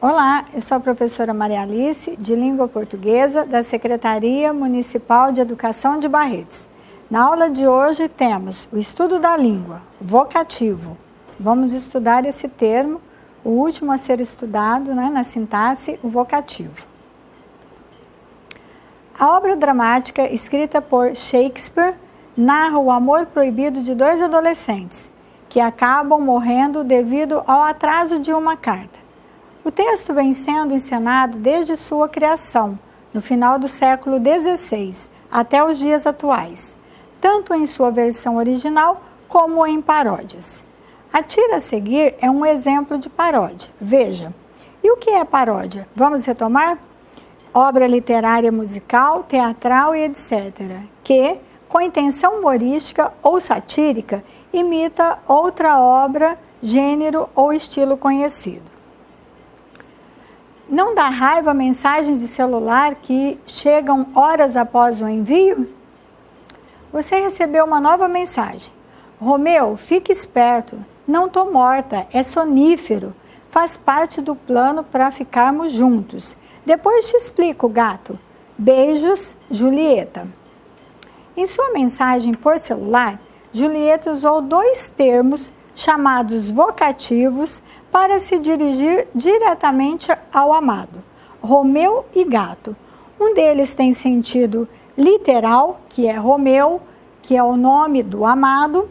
Olá, eu sou a professora Maria Alice, de Língua Portuguesa, da Secretaria Municipal de Educação de Barretos. Na aula de hoje temos o estudo da língua, vocativo. Vamos estudar esse termo, o último a ser estudado, na sintaxe, o vocativo. A obra dramática, escrita por Shakespeare, narra o amor proibido de dois adolescentes, que acabam morrendo devido ao atraso de uma carta. O texto vem sendo encenado desde sua criação, no final do século XVI, até os dias atuais, tanto em sua versão original como em paródias. A tira a seguir é um exemplo de paródia. Veja. E o que é paródia? Vamos retomar? Obra literária, musical, teatral e etc., que, com intenção humorística ou satírica, imita outra obra, gênero ou estilo conhecido. Não dá raiva mensagens de celular que chegam horas após o envio? Você recebeu uma nova mensagem. Romeu, fique esperto. Não tô morta, é sonífero. Faz parte do plano para ficarmos juntos. Depois te explico, gato. Beijos, Julieta. Em sua mensagem por celular, Julieta usou dois termos chamados vocativos para se dirigir diretamente ao amado, Romeu e gato. Um deles tem sentido literal, que é Romeu, que é o nome do amado,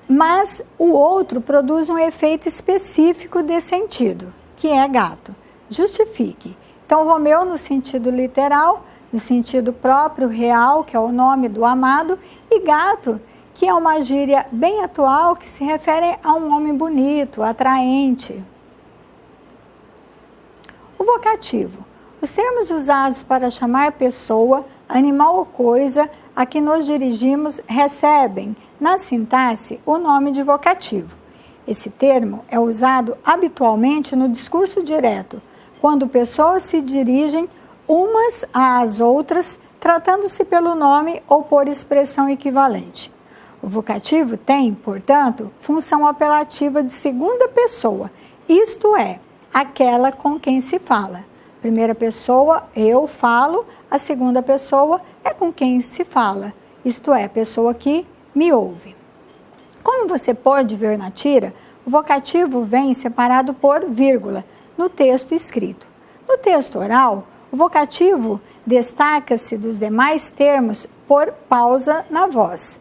mas o outro produz um efeito específico de sentido, que é gato. Justifique. Então, Romeu no sentido literal, no sentido próprio, real, que é o nome do amado, e gato, que é uma gíria bem atual que se refere a um homem bonito, atraente. O vocativo. Os termos usados para chamar pessoa, animal ou coisa a que nos dirigimos recebem, na sintaxe, o nome de vocativo. Esse termo é usado habitualmente no discurso direto, quando pessoas se dirigem umas às outras, tratando-se pelo nome ou por expressão equivalente. O vocativo tem, portanto, função apelativa de segunda pessoa, isto é, aquela com quem se fala. Primeira pessoa, eu falo, a segunda pessoa é com quem se fala, isto é, a pessoa que me ouve. Como você pode ver na tira, o vocativo vem separado por vírgula no texto escrito. No texto oral, o vocativo destaca-se dos demais termos por pausa na voz.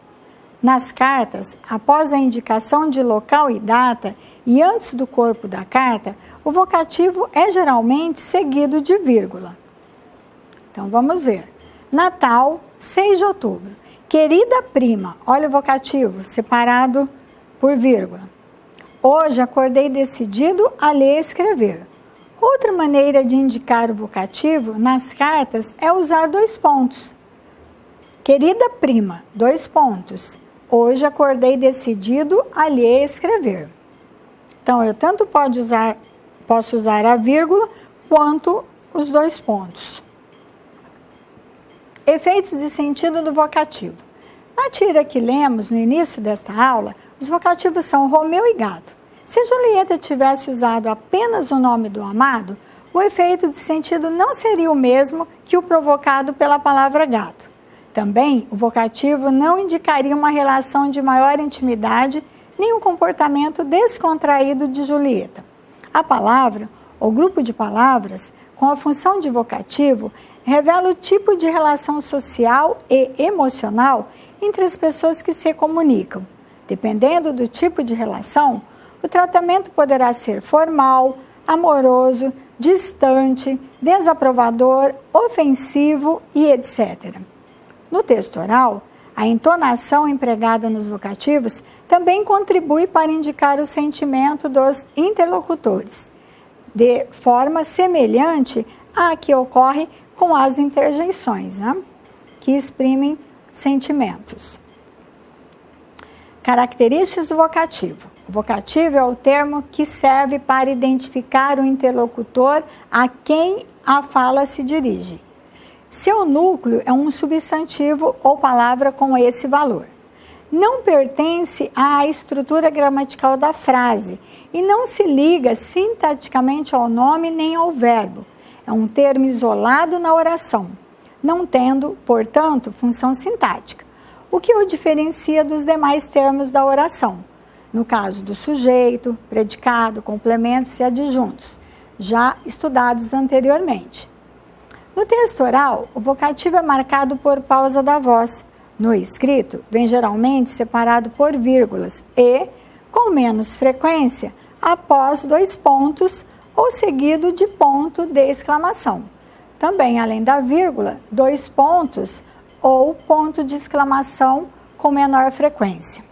Nas cartas, após a indicação de local e data e antes do corpo da carta, o vocativo é geralmente seguido de vírgula. Então, vamos ver. Natal, 6 de outubro. Querida prima, olha o vocativo, separado por vírgula. Hoje acordei decidido a ler e escrever. Outra maneira de indicar o vocativo nas cartas é usar dois pontos. Querida prima, 2 pontos. Hoje acordei decidido a ler e escrever. Então, eu tanto posso usar a vírgula quanto os 2 pontos. Efeitos de sentido do vocativo. Na tira que lemos no início desta aula, os vocativos são Romeu e gato. Se Julieta tivesse usado apenas o nome do amado, o efeito de sentido não seria o mesmo que o provocado pela palavra gato. Também, o vocativo não indicaria uma relação de maior intimidade, nem um comportamento descontraído de Julieta. A palavra, ou grupo de palavras, com a função de vocativo, revela o tipo de relação social e emocional entre as pessoas que se comunicam. Dependendo do tipo de relação, o tratamento poderá ser formal, amoroso, distante, desaprovador, ofensivo e etc. No texto oral, a entonação empregada nos vocativos também contribui para indicar o sentimento dos interlocutores, de forma semelhante à que ocorre com as interjeições, que exprimem sentimentos. Características do vocativo. O vocativo é o termo que serve para identificar o interlocutor a quem a fala se dirige. Seu núcleo é um substantivo ou palavra com esse valor. Não pertence à estrutura gramatical da frase e não se liga sintaticamente ao nome nem ao verbo. É um termo isolado na oração, não tendo, portanto, função sintática, o que o diferencia dos demais termos da oração, no caso do sujeito, predicado, complementos e adjuntos, já estudados anteriormente. No texto oral, o vocativo é marcado por pausa da voz. No escrito, vem geralmente separado por vírgulas e, com menos frequência, após 2 pontos ou seguido de ponto de exclamação. Também, além da vírgula, 2 pontos ou ponto de exclamação com menor frequência.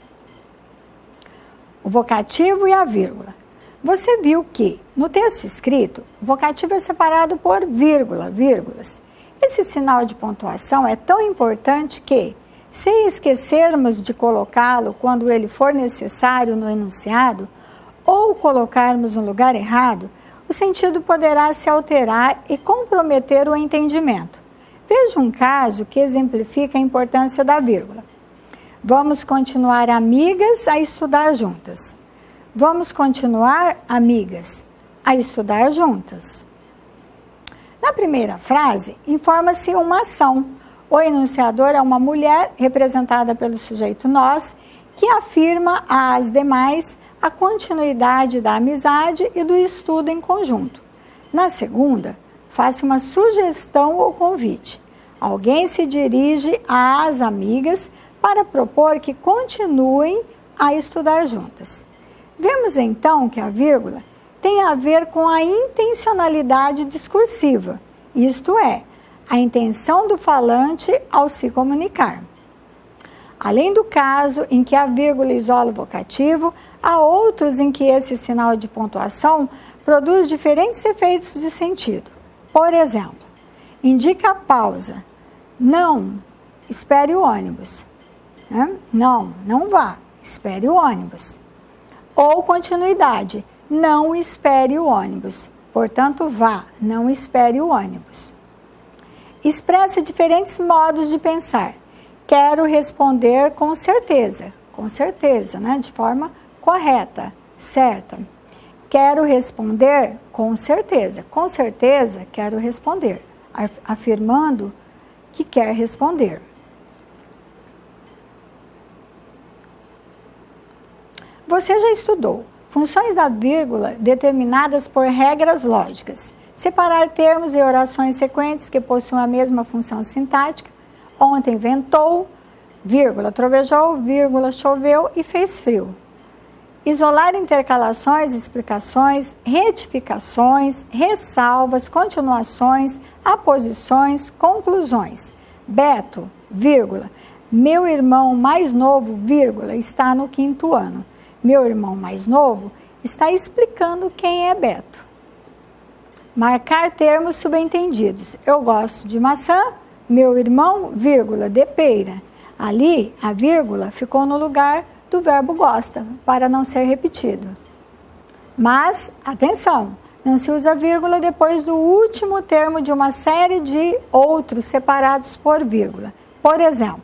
O vocativo e a vírgula. Você viu que, no texto escrito, o vocativo é separado por vírgula, vírgulas. Esse sinal de pontuação é tão importante que, se esquecermos de colocá-lo quando ele for necessário no enunciado, ou colocarmos no lugar errado, o sentido poderá se alterar e comprometer o entendimento. Veja um caso que exemplifica a importância da vírgula. Vamos continuar amigas a estudar juntas. Vamos continuar, amigas, a estudar juntas. Na primeira frase, informa-se uma ação. O enunciador é uma mulher, representada pelo sujeito nós, que afirma às demais a continuidade da amizade e do estudo em conjunto. Na segunda, faz uma sugestão ou convite. Alguém se dirige às amigas para propor que continuem a estudar juntas. Vemos então que a vírgula tem a ver com a intencionalidade discursiva, isto é, a intenção do falante ao se comunicar. Além do caso em que a vírgula isola o vocativo, há outros em que esse sinal de pontuação produz diferentes efeitos de sentido. Por exemplo, indica a pausa. Não, espere o ônibus. Não, não vá, espere o ônibus. Ou continuidade, não espere o ônibus. Portanto, vá, não espere o ônibus. Expressa diferentes modos de pensar. Quero responder com certeza, de forma correta, certa. Quero responder com certeza, quero responder, afirmando que quer responder. Você já estudou funções da vírgula determinadas por regras lógicas. Separar termos e orações sequentes que possuem a mesma função sintática. Ontem ventou, vírgula, trovejou, vírgula, choveu e fez frio. Isolar intercalações, explicações, retificações, ressalvas, continuações, aposições, conclusões. Beto, vírgula, meu irmão mais novo, vírgula, está no 5º ano. Meu irmão mais novo está explicando quem é Beto. Marcar termos subentendidos. Eu gosto de maçã, meu irmão, vírgula, de pera. Ali, a vírgula ficou no lugar do verbo gosta, para não ser repetido. Mas, atenção, não se usa vírgula depois do último termo de uma série de outros separados por vírgula. Por exemplo,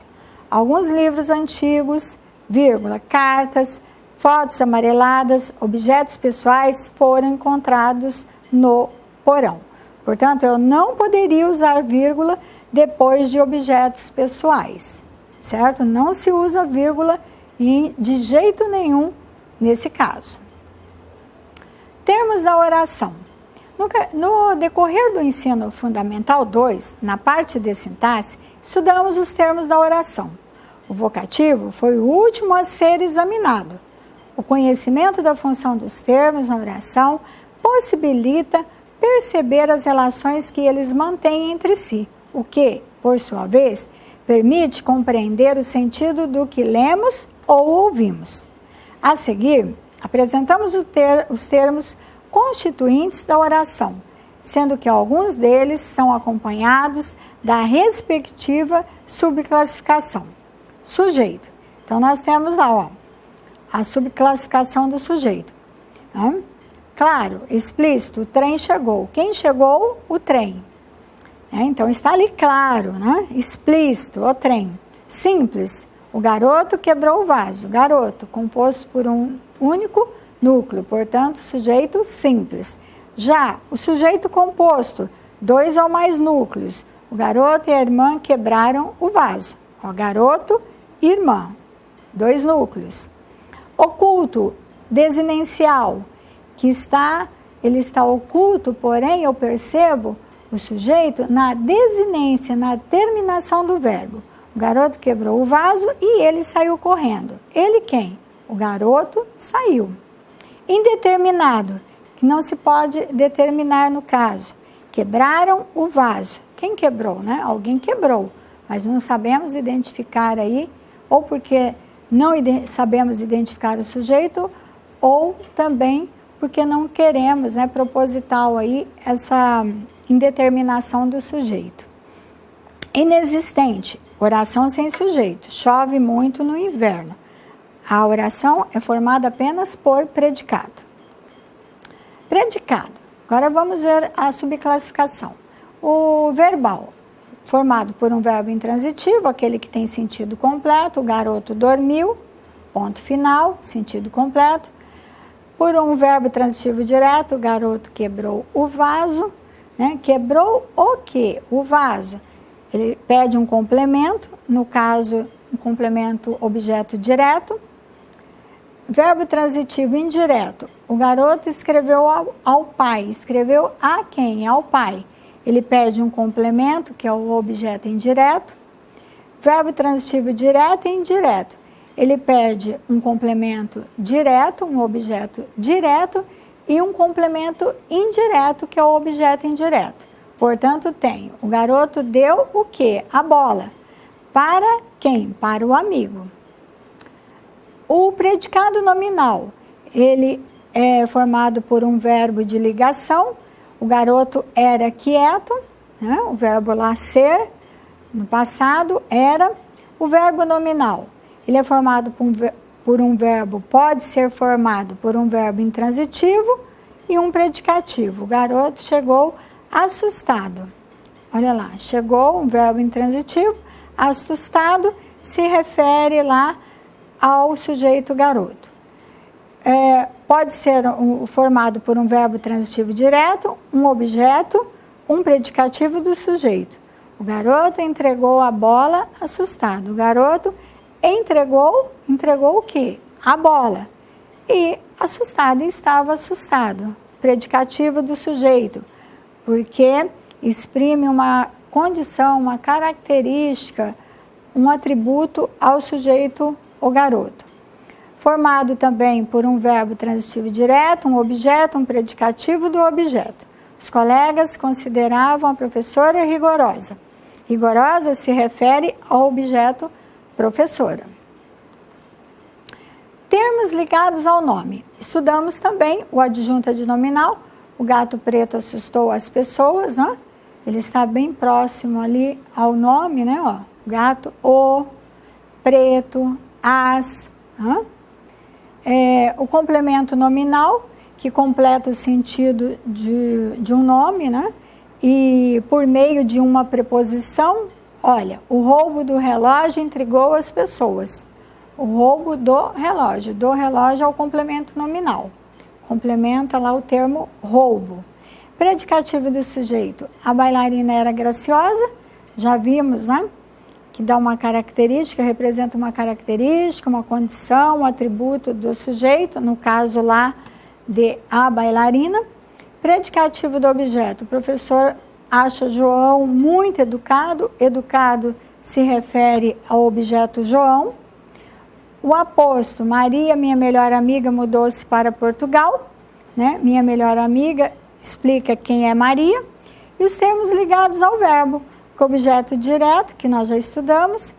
alguns livros antigos, vírgula, cartas, fotos amareladas, objetos pessoais foram encontrados no porão. Portanto, eu não poderia usar vírgula depois de objetos pessoais, certo? Não se usa vírgula de jeito nenhum nesse caso. Termos da oração. No decorrer do ensino fundamental 2, na parte de sintaxe, estudamos os termos da oração. O vocativo foi o último a ser examinado. O conhecimento da função dos termos na oração possibilita perceber as relações que eles mantêm entre si, o que, por sua vez, permite compreender o sentido do que lemos ou ouvimos. A seguir, apresentamos os termos constituintes da oração, sendo que alguns deles são acompanhados da respectiva subclassificação. Sujeito. Então, nós temos lá, a subclassificação do sujeito. Claro, explícito, o trem chegou. Quem chegou? O trem. Então, está ali claro, explícito, o trem. Simples, o garoto quebrou o vaso. Garoto, composto por um único núcleo, portanto, sujeito simples. Já o sujeito composto, 2 ou mais núcleos. O garoto e a irmã quebraram o vaso. Ó, garoto e irmã, 2 núcleos. Oculto, desinencial, que ele está oculto, porém eu percebo o sujeito na desinência, na terminação do verbo. O garoto quebrou o vaso e ele saiu correndo. Ele quem? O garoto saiu. Indeterminado, que não se pode determinar no caso. Quebraram o vaso. Quem quebrou, né? Alguém quebrou, mas não sabemos identificar aí, ou porque não sabemos identificar o sujeito, ou também porque não queremos, né, proposital aí, essa indeterminação do sujeito. Inexistente, oração sem sujeito. Chove muito no inverno. A oração é formada apenas por predicado. Predicado. Agora vamos ver a subclassificação. O verbal, formado por um verbo intransitivo, aquele que tem sentido completo. O garoto dormiu, ponto final, sentido completo. Por um verbo transitivo direto, o garoto quebrou o vaso, né? Quebrou o quê? O vaso. Ele pede um complemento, no caso, um complemento objeto direto. Verbo transitivo indireto. O garoto escreveu ao pai. Escreveu a quem? Ao pai. Ele pede um complemento, que é o objeto indireto. Verbo transitivo direto e indireto. Ele pede um complemento direto, um objeto direto, e um complemento indireto, que é o objeto indireto. Portanto, tem, o garoto deu o quê? A bola. Para quem? Para o amigo. O predicado nominal, ele é formado por um verbo de ligação. O garoto era quieto, né? O verbo lá ser, no passado, era. O verbo nominal, ele é formado por um verbo, pode ser formado por um verbo intransitivo e um predicativo. O garoto chegou assustado. Olha lá, chegou um verbo intransitivo, assustado, se refere lá ao sujeito garoto. Pode ser formado por um verbo transitivo direto, um objeto, um predicativo do sujeito. O garoto entregou a bola assustado. O garoto entregou o quê? A bola. E assustado, estava assustado. Predicativo do sujeito, porque exprime uma condição, uma característica, um atributo ao sujeito, o garoto. Formado também por um verbo transitivo direto, um objeto, um predicativo do objeto. Os colegas consideravam a professora rigorosa. Rigorosa se refere ao objeto professora. Termos ligados ao nome. Estudamos também o adjunto adnominal. O gato preto assustou as pessoas, né? Ele está bem próximo ali ao nome, né? Ó, gato, o, preto, as. O complemento nominal, que completa o sentido de um nome, né? E por meio de uma preposição, olha, o roubo do relógio intrigou as pessoas. O roubo do relógio é o complemento nominal. Complementa lá o termo roubo. Predicativo do sujeito. A bailarina era graciosa, já vimos, né? Que dá uma característica, representa uma característica, uma condição, um atributo do sujeito, no caso lá de a bailarina. Predicativo do objeto. O professor acha João muito educado. Educado se refere ao objeto João. O aposto, Maria, minha melhor amiga, mudou-se para Portugal. Né? Minha melhor amiga explica quem é Maria. E os termos ligados ao verbo. Com objeto direto, que nós já estudamos,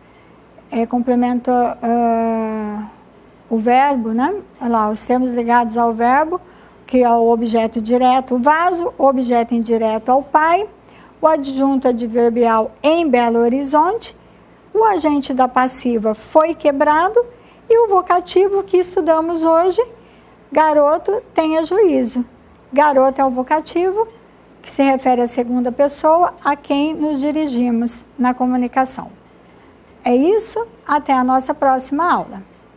complementa o verbo, né? Olha lá, os termos ligados ao verbo, que é o objeto direto, o vaso, o objeto indireto ao pai, o adjunto adverbial em Belo Horizonte, o agente da passiva foi quebrado e o vocativo que estudamos hoje, garoto, tenha juízo. Garoto é o vocativo, que se refere à segunda pessoa, a quem nos dirigimos na comunicação. É isso, até a nossa próxima aula.